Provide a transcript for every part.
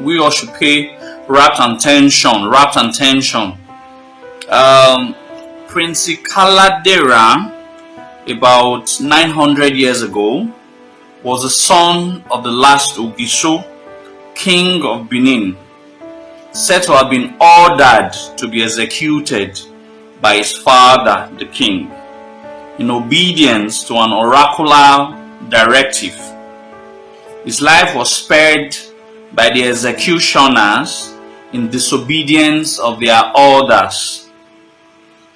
we all should pay rapt attention. Prince Ikaladerhan, about 900 years ago, was the son of the last Ogiso, king of Benin, said to have been ordered to be executed by his father, the king, in obedience to an oracular directive. His life was spared by the executioners in disobedience of their orders.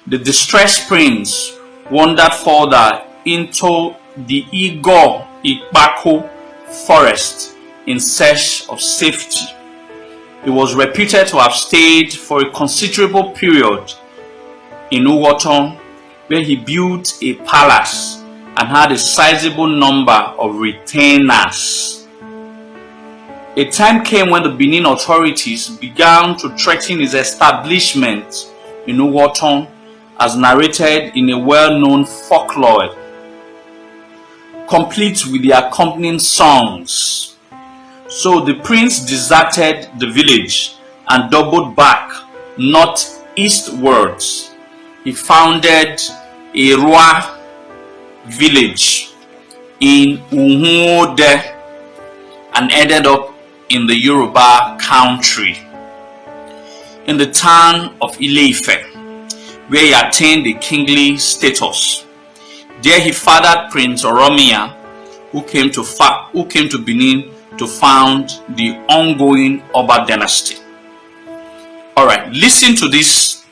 The distressed prince wandered further into the Ikaladerhan forest in search of safety. He was reputed to have stayed for a considerable period in Uwoton, where he built a palace and had a sizable number of retainers. A time came when the Benin authorities began to threaten his establishment in Uwoton, as narrated in a well-known folklore, complete with the accompanying songs. So the prince deserted the village and doubled back northeastwards. He founded a Rua village in Uhuode and ended up in the Yoruba country, in the town of Ile-Ife, where he attained a kingly status. There he fathered Prince Oromia, who came to Benin to found the ongoing Oba dynasty. Alright, listen to this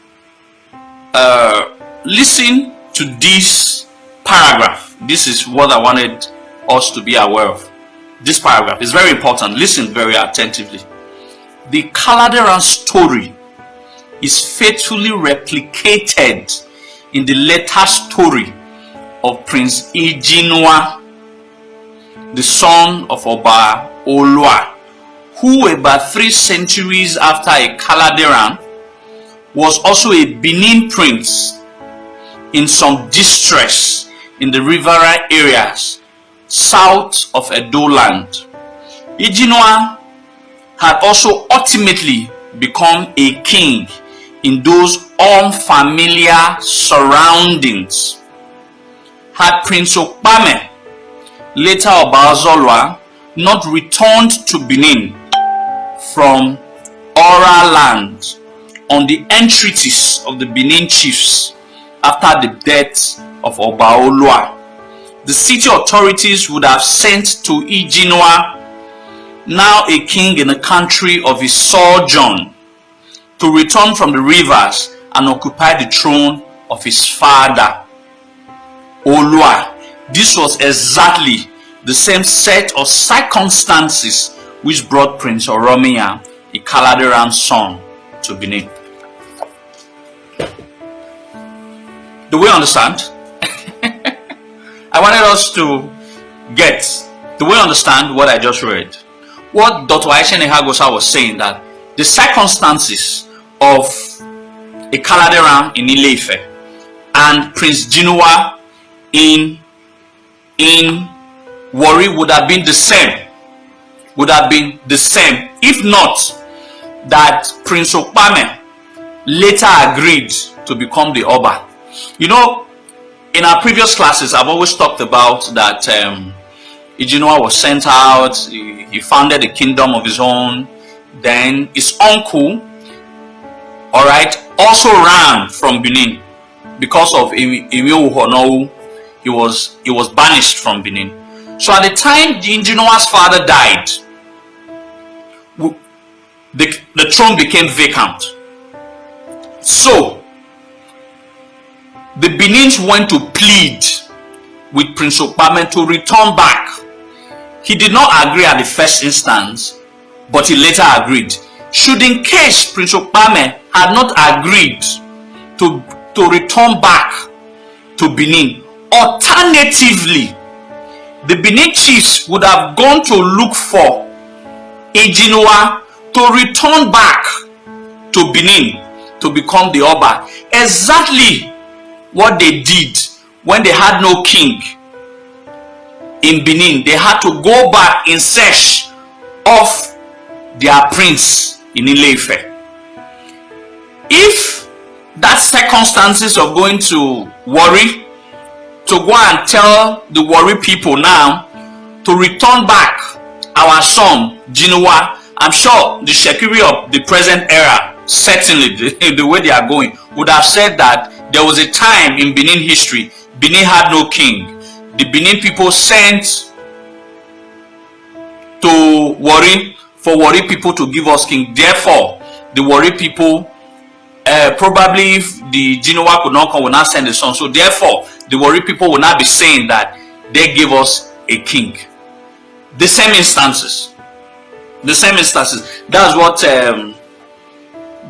paragraph. This is what I wanted us to be aware of. This paragraph is very important. Listen very attentively. The Ikaladerhan story is faithfully replicated in the later story of Prince Izoduwa, the son of Oba Olua, who about 3 centuries after Ikaladerhan was also a Benin prince in some distress in the riverine areas south of Edo land. Izoduwa had also ultimately become a king in those unfamiliar surroundings. Had Prince Okpame, later Obazolwa, not returned to Benin from Ora land on the entreaties of the Benin chiefs after the death of Obaolua, the city authorities would have sent to Izoduwa, now a king in the country of his sojourn, to return from the rivers and occupy the throne of his father, Olua. This was exactly the same set of circumstances which brought Prince Oromia, Ikaladerhan's son, to Benin. Do we understand? I wanted us to get, do we understand what I just read? What Dr. Aisien Ekhaguosa was saying, that the circumstances of Ikaladerhan in Ile-Ife and Prince Izoduwa in Warri would have been the same. If not that Prince Okpame later agreed to become the Oba. You know, in our previous classes, I've always talked about that Izoduwa was sent out, he founded a kingdom of his own. Then his uncle, also ran from Benin because of Imewu. He was banished from Benin. So at the time Izoduwa's father died, the throne became vacant. So the Benins went to plead with Prince Okpame to return back. He did not agree at the first instance, but he later agreed. Should in case Prince Okpame had not agreed to return back to Benin, alternatively, the Benin chiefs would have gone to look for Izoduwa to return back to Benin to become the Oba. Exactly what they did when they had no king in Benin. They had to go back in search of their prince in Ile-Ife. If that circumstances of going to Warri, to go and tell the Warri people now to return back our son Jinuwa, I'm sure the Shekiri of the present era, certainly the way they are going, would have said that there was a time in Benin history, Benin had no king. The Benin people sent to Warri for Warri people to give us king. Therefore, the Warri people, probably if the Jinuwa could not come, will not send the son. So therefore, the Warri people will not be saying that they gave us a king. The same instances. The same instances. That's what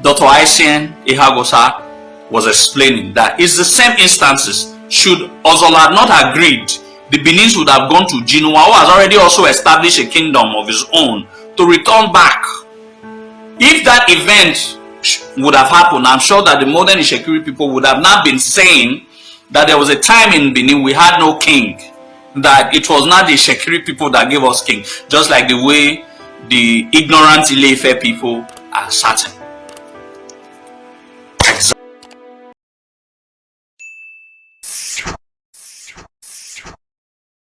Dr. Aisien Ekhaguosa was explaining. That it's the same instances. Should Ozola not agreed, the Benins would have gone to Jinuwa, who has already also established a kingdom of his own, to return back. If that event would have happened, I'm sure that the modern Ishekiri people would have not been saying that there was a time in Benin we had no king, that it was not the Ishekiri people that gave us king, just like the way the ignorant Ile-Ife people are certain.